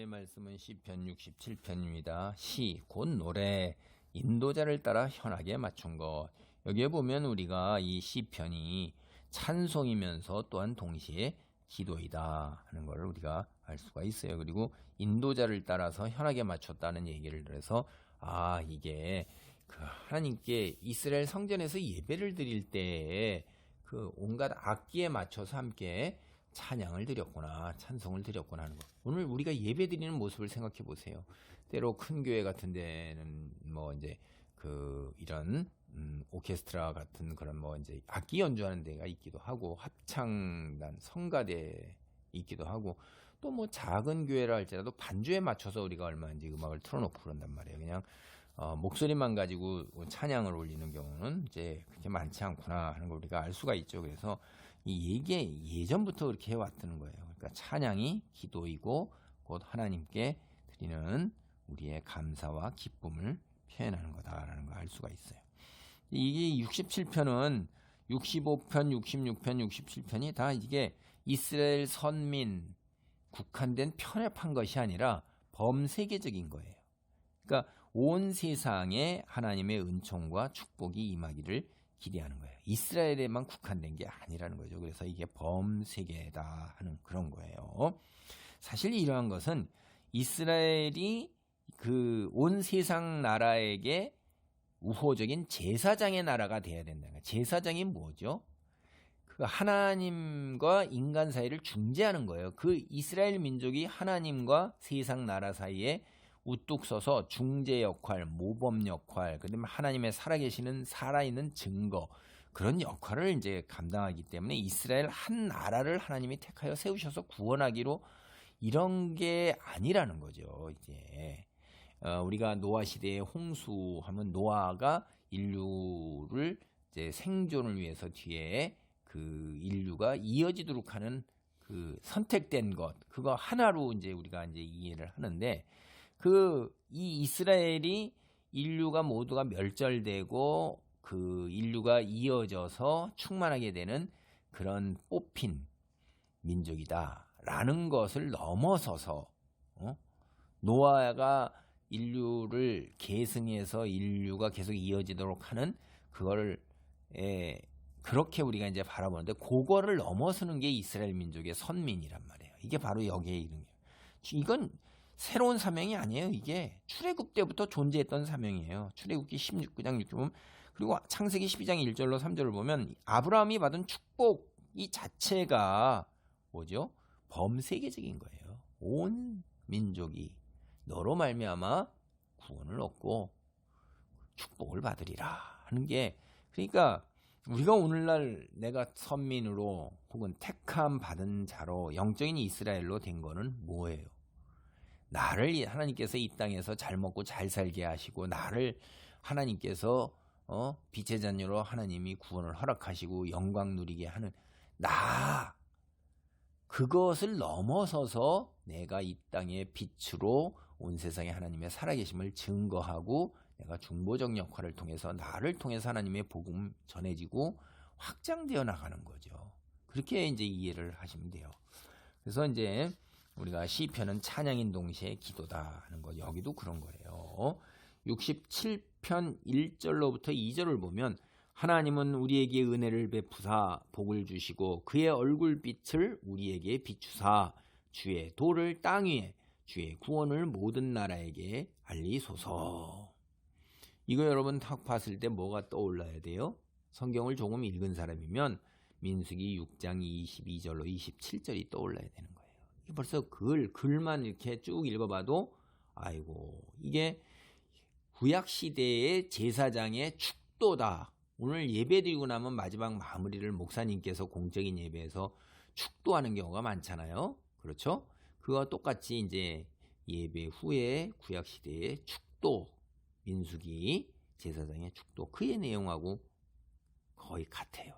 하나님의 말씀은 시편 67편입니다. 시, 곧 노래, 인도자를 따라 현악에 맞춘 것. 여기에 보면 우리가 이 시편이 찬송이면서 또한 동시에 기도이다 하는 걸 우리가 알 수가 있어요. 그리고 인도자를 따라서 현악에 맞췄다는 얘기를 들어서 이게 그 하나님께 이스라엘 성전에서 예배를 드릴 때에 그 온갖 악기에 맞춰서 함께 찬양을 드렸구나, 찬송을 드렸구나 하는 거. 오늘 우리가 예배 드리는 모습을 생각해 보세요. 때로 큰 교회 같은 데는 이런 오케스트라 같은 그런 악기 연주하는 데가 있기도 하고, 합창단, 성가대 있기도 하고, 또 작은 교회라 할지라도 반주에 맞춰서 우리가 얼마든지 음악을 틀어놓고 그런단 말이에요. 그냥 목소리만 가지고 찬양을 올리는 경우는 이제 그렇게 많지 않구나 하는 걸 우리가 알 수가 있죠. 그래서 이게 예전부터 그렇게 해왔다는 거예요. 그러니까 찬양이 기도이고 곧 하나님께 드리는 우리의 감사와 기쁨을 표현하는 거다라는 걸 알 수가 있어요. 이게 67편은 65편, 66편, 67편이 다 이게 이스라엘 선민 국한된 편협한 것이 아니라 범세계적인 거예요. 그러니까 온 세상에 하나님의 은총과 축복이 임하기를 기대하는 거예요. 이스라엘에만 국한된 게 아니라는 거죠. 그래서 이게 범세계다 하는 그런 거예요. 사실 이러한 것은 이스라엘이 그 온 세상 나라에게 우호적인 제사장의 나라가 돼야 된다는 거예요. 제사장이 뭐죠? 그 하나님과 인간 사이를 중재하는 거예요. 그 이스라엘 민족이 하나님과 세상 나라 사이에 우뚝 서서 중재 역할, 모범 역할, 그다음에 하나님의 살아계시는 살아있는 증거, 그런 역할을 이제 감당하기 때문에 이스라엘 한 나라를 하나님이 택하여 세우셔서 구원하기로 이런 게 아니라는 거죠. 이제 우리가 노아 시대의 홍수하면 노아가 인류를 이제 생존을 위해서 뒤에 그 인류가 이어지도록 하는 그 선택된 것, 그거 하나로 이제 우리가 이제 이해를 하는데, 이 이스라엘이 인류가 모두가 멸절되고 그 인류가 이어져서 충만하게 되는 그런 뽑힌 민족이다라는 것을 넘어서서 노아가 인류를 계승해서 인류가 계속 이어지도록 하는 그거를 그렇게 우리가 이제 바라보는데, 그거를 넘어서는 게 이스라엘 민족의 선민이란 말이에요. 이게 바로 여기에 이른 거예요. 이건 새로운 사명이 아니에요. 이게 출애굽 때부터 존재했던 사명이에요. 출애굽기 16장 6절, 그리고 창세기 12장 1절로 3절을 보면 아브라함이 받은 축복 이 자체가 뭐죠? 범세계적인 거예요. 온 민족이 너로 말미암아 구원을 얻고 축복을 받으리라 하는 게, 그러니까 우리가 오늘날 내가 선민으로 혹은 택함 받은 자로 영적인 이스라엘로 된 거는 뭐예요? 나를 하나님께서 이 땅에서 잘 먹고 잘 살게 하시고, 나를 하나님께서 빛의 자녀로 하나님이 구원을 허락하시고 영광 누리게 하는 그것을 넘어서서 내가 이 땅의 빛으로 온 세상에 하나님의 살아계심을 증거하고, 내가 중보적 역할을 통해서 나를 통해서 하나님의 복음 전해지고 확장되어 나가는 거죠. 그렇게 이제 이해를 하시면 돼요. 그래서 이제 우리가 시편은 찬양인 동시에 기도다 하는 거, 여기도 그런 거예요. 67편 1절로부터 2절을 보면 하나님은 우리에게 은혜를 베푸사 복을 주시고 그의 얼굴빛을 우리에게 비추사 주의 도를 땅 위에 주의 구원을 모든 나라에게 알리소서. 이거 여러분 딱 봤을 때 뭐가 떠올라야 돼요? 성경을 조금 읽은 사람이면 민수기 6장 22절로 27절이 떠올라야 되는 거예요. 벌써 글만 이렇게 쭉 읽어봐도 이게 구약시대의 제사장의 축도다. 오늘 예배드리고 나면 마지막 마무리를 목사님께서 공적인 예배에서 축도하는 경우가 많잖아요. 그렇죠? 그와 똑같이 이제 예배 후에 구약시대의 축도, 민수기 제사장의 축도, 그의 내용하고 거의 같아요.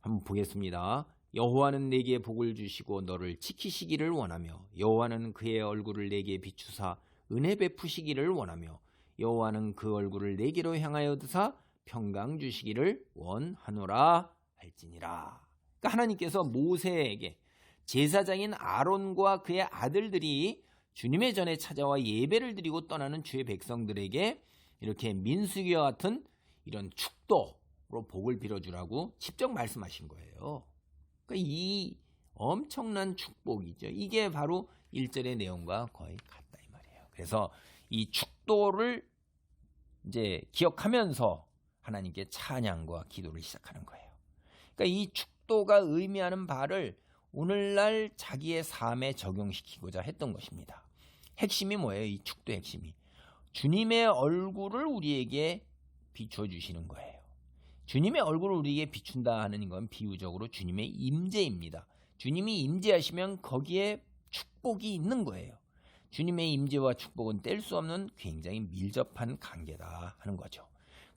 한번 보겠습니다. 여호와는 내게 복을 주시고 너를 지키시기를 원하며, 여호와는 그의 얼굴을 내게 비추사 은혜 베푸시기를 원하며, 여호와는 그 얼굴을 내게로 향하여 드사 평강 주시기를 원하노라 할지니라. 그러니까 하나님께서 모세에게 제사장인 아론과 그의 아들들이 주님의 전에 찾아와 예배를 드리고 떠나는 주의 백성들에게 이렇게 민수기와 같은 이런 축도로 복을 빌어주라고 직접 말씀하신 거예요. 그러니까 이 엄청난 축복이죠. 이게 바로 1절의 내용과 거의 같다 이 말이에요. 그래서 이 축도를 이제 기억하면서 하나님께 찬양과 기도를 시작하는 거예요. 그러니까 이 축도가 의미하는 바를 오늘날 자기의 삶에 적용시키고자 했던 것입니다. 핵심이 뭐예요? 이 축도의 핵심이 주님의 얼굴을 우리에게 비춰주시는 거예요. 주님의 얼굴을 우리에게 비춘다 하는 건 비유적으로 주님의 임재입니다. 주님이 임재하시면 거기에 축복이 있는 거예요. 주님의 임재와 축복은 뗄 수 없는 굉장히 밀접한 관계다 하는 거죠.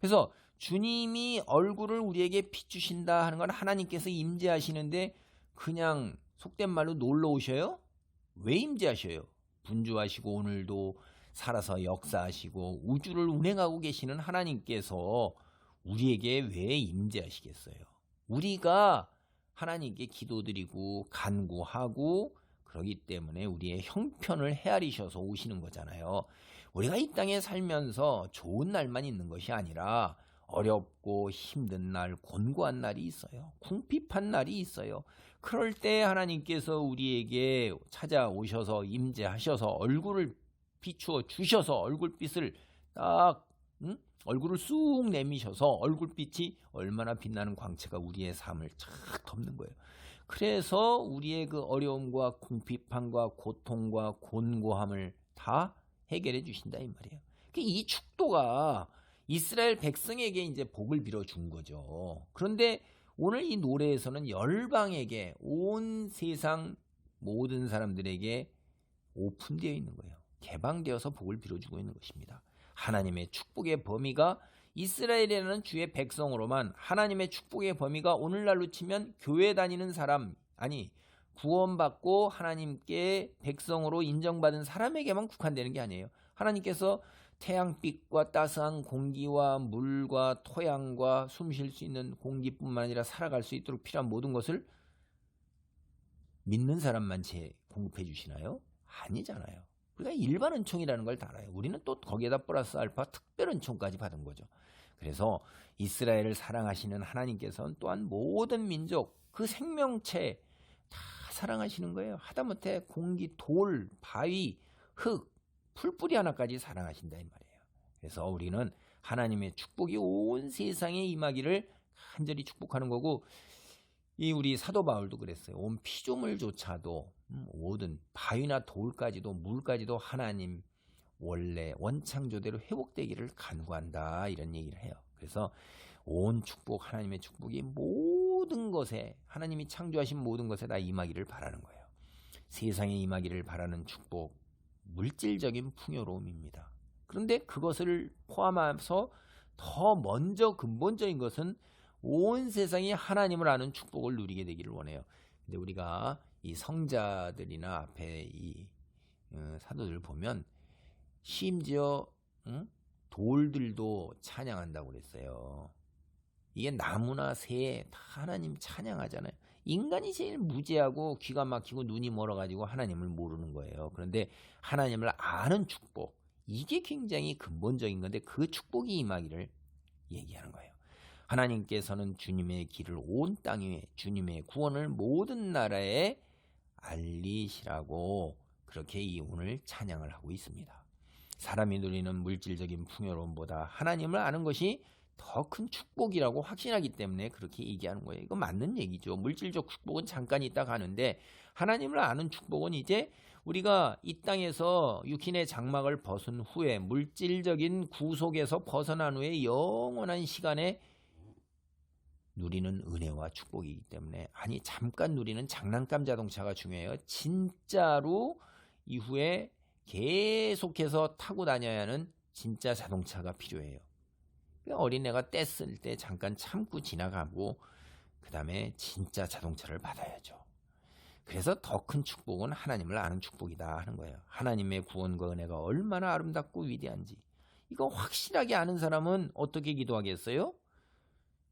그래서 주님이 얼굴을 우리에게 비추신다 하는 건 하나님께서 임재하시는데 그냥 속된 말로 놀러 오셔요? 왜 임재하셔요? 분주하시고 오늘도 살아서 역사하시고 우주를 운행하고 계시는 하나님께서 우리에게 왜 임재하시겠어요? 우리가 하나님께 기도드리고 간구하고 그러기 때문에 우리의 형편을 헤아리셔서 오시는 거잖아요. 우리가 이 땅에 살면서 좋은 날만 있는 것이 아니라 어렵고 힘든 날, 곤고한 날이 있어요. 궁핍한 날이 있어요. 그럴 때 하나님께서 우리에게 찾아오셔서 임재하셔서 얼굴을 비추어 주셔서 얼굴빛을 딱 얼굴을 쑥 내미셔서 얼굴빛이 얼마나 빛나는 광채가 우리의 삶을 착 덮는 거예요. 그래서 우리의 그 어려움과 궁핍함과 고통과 곤고함을 다 해결해 주신다 이 말이에요. 이 축도가 이스라엘 백성에게 이제 복을 빌어준 거죠. 그런데 오늘 이 노래에서는 열방에게 온 세상 모든 사람들에게 오픈되어 있는 거예요. 개방되어서 복을 빌어주고 있는 것입니다. 하나님의 축복의 범위가 이스라엘이라는 주의 백성으로만 하나님의 축복의 범위가 오늘날로 치면 교회 다니는 사람 아니 구원받고 하나님께 백성으로 인정받은 사람에게만 국한되는 게 아니에요. 하나님께서 태양빛과 따스한 공기와 물과 토양과 숨 쉴 수 있는 공기뿐만 아니라 살아갈 수 있도록 필요한 모든 것을 믿는 사람만 공급해 주시나요? 아니잖아요. 우리가 일반 은총이라는 걸 다 알아요. 우리는 또 거기에다 플러스 알파 특별 은총까지 받은 거죠. 그래서 이스라엘을 사랑하시는 하나님께서는 또한 모든 민족 그 생명체 다 사랑하시는 거예요. 하다못해 공기, 돌, 바위, 흙, 풀뿌리 하나까지 사랑하신다 이 말이에요. 그래서 우리는 하나님의 축복이 온 세상에 임하기를 간절히 축복하는 거고 이 우리 사도 바울도 그랬어요. 온 피조물조차도 모든 바위나 돌까지도 물까지도 하나님 원래 원창조대로 회복되기를 간구한다 이런 얘기를 해요. 그래서 온 축복 하나님의 축복이 모든 것에 하나님이 창조하신 모든 것에 다 임하기를 바라는 거예요. 세상에 임하기를 바라는 축복 물질적인 풍요로움입니다. 그런데 그것을 포함해서 더 먼저 근본적인 것은 온 세상이 하나님을 아는 축복을 누리게 되기를 원해요. 근데 우리가 이 성자들이나 앞에 이 사도들 보면 심지어 돌들도 찬양한다고 그랬어요. 이게 나무나 새 다 하나님 찬양하잖아요. 인간이 제일 무지하고 귀가 막히고 눈이 멀어가지고 하나님을 모르는 거예요. 그런데 하나님을 아는 축복 이게 굉장히 근본적인 건데 그 축복이 임하기를 얘기하는 거예요. 하나님께서는 주님의 길을 온 땅 위에 주님의 구원을 모든 나라에 알리시라고 그렇게 이 오늘 찬양을 하고 있습니다. 사람이 누리는 물질적인 풍요로움보다 하나님을 아는 것이 더 큰 축복이라고 확신하기 때문에 그렇게 얘기하는 거예요. 이거 맞는 얘기죠. 물질적 축복은 잠깐 있다 가는데 하나님을 아는 축복은 이제 우리가 이 땅에서 육신의 장막을 벗은 후에 물질적인 구속에서 벗어난 후에 영원한 시간에 누리는 은혜와 축복이기 때문에 아니 잠깐 누리는 장난감 자동차가 중요해요. 진짜로 이후에 계속해서 타고 다녀야 하는 진짜 자동차가 필요해요. 어린애가 뗐을 때 잠깐 참고 지나가고 그 다음에 진짜 자동차를 받아야죠. 그래서 더 큰 축복은 하나님을 아는 축복이다 하는 거예요. 하나님의 구원과 은혜가 얼마나 아름답고 위대한지 이거 확실하게 아는 사람은 어떻게 기도하겠어요?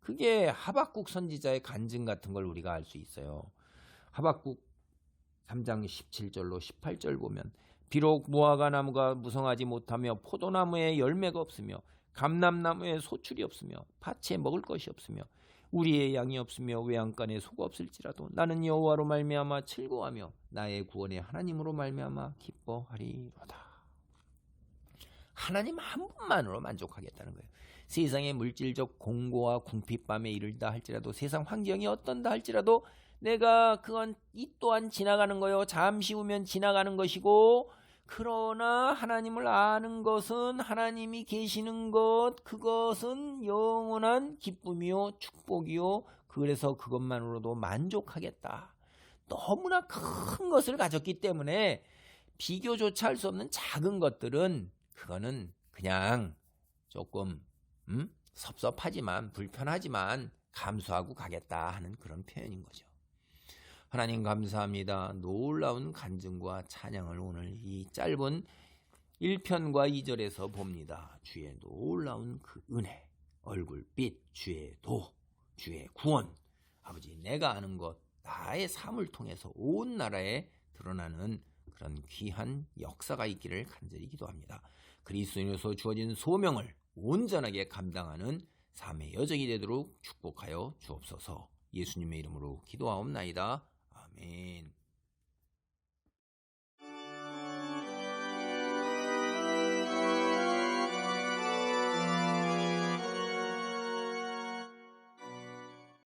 그게 하박국 선지자의 간증 같은 걸 우리가 알 수 있어요. 하박국 3장 17절로 18절 보면 비록 무화과 나무가 무성하지 못하며 포도나무에 열매가 없으며 감람나무에 소출이 없으며 밭에 먹을 것이 없으며 우리의 양이 없으며 외양간에 소가 없을지라도 나는 여호와로 말미암아 즐거워하며 나의 구원의 하나님으로 말미암아 기뻐하리로다. 하나님 한 분만으로 만족하겠다는 거예요. 세상의 물질적 공고와 궁핍밤에 이르다 할지라도 세상 환경이 어떤다 할지라도 내가 그건 이 또한 지나가는 거요. 잠시 후면 지나가는 것이고 그러나 하나님을 아는 것은 하나님이 계시는 것 그것은 영원한 기쁨이요 축복이요 그래서 그것만으로도 만족하겠다. 너무나 큰 것을 가졌기 때문에 비교조차 할 수 없는 작은 것들은 그거는 그냥 조금 섭섭하지만 불편하지만 감수하고 가겠다 하는 그런 표현인 거죠. 하나님 감사합니다. 놀라운 간증과 찬양을 오늘 이 짧은 1편과 2절에서 봅니다. 주의 놀라운 그 은혜, 얼굴빛, 주의 도, 주의 구원, 아버지 내가 아는 것, 나의 삶을 통해서 온 나라에 드러나는 그런 귀한 역사가 있기를 간절히 기도합니다. 그리스도인으로서 주어진 소명을 온전하게 감당하는 삶의 여정이 되도록 축복하여 주옵소서. 예수님의 이름으로 기도하옵나이다. 아멘.